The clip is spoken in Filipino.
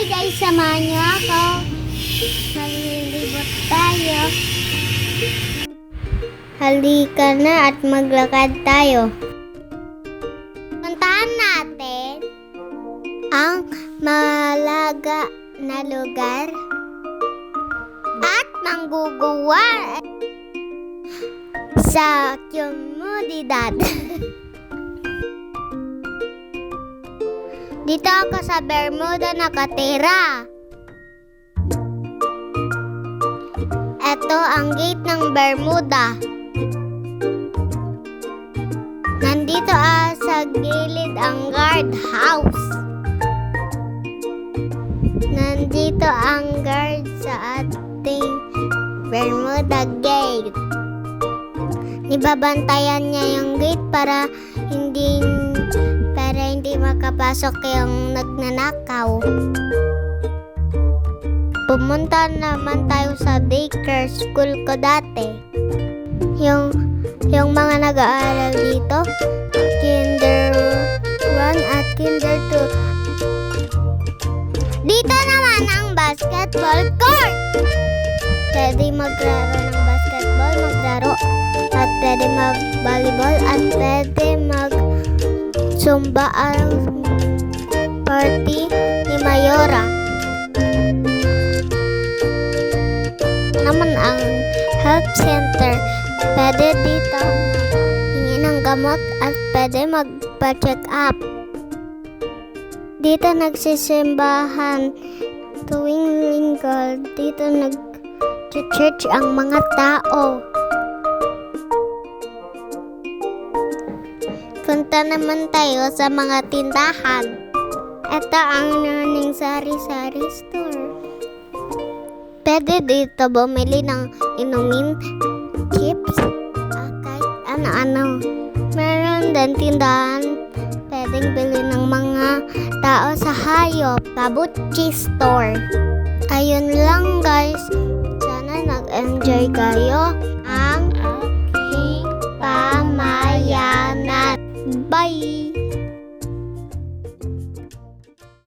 Hi guys, samahan niyo ako. Maglilibot tayo. Halika na at maglakad tayo. Puntahan natin ang malaga na lugar at mangguguwa sa komunidad. Dito ako sa Bermuda nakatira. Ito ang gate ng Bermuda. Nandito sa gilid ang guard house. Nandito ang guard sa ating Bermuda gate. Nibabantayan niya yung gate para hindi makapasok yung nagnanakaw. Pumunta naman tayo sa daycare school ko dati. Yung mga nag-aaral dito, Kinder 1 at Kinder 2. Dito naman ang basketball court. Pwede maglaro ng basketball, maglaro, at pwede mag-volleyball, at pwede mag-zumba ang party ni Mayora. Naman ang health center. Pwede dito hingi ng gamot at pwede magpa-check up. Dito nagsisimbahan tuwing linggo. Dito nag-church ang mga tao. Punta naman tayo sa mga tindahan. Ito ang Naning Sari-Sari Store. Pwede dito bumili ng inumin, chips, kahit ano-ano. Meron din tindahan pwedeng bili ng mga tao sa hayop, Tabuchi Store. Ayun lang guys. Sana nag-enjoy kayo.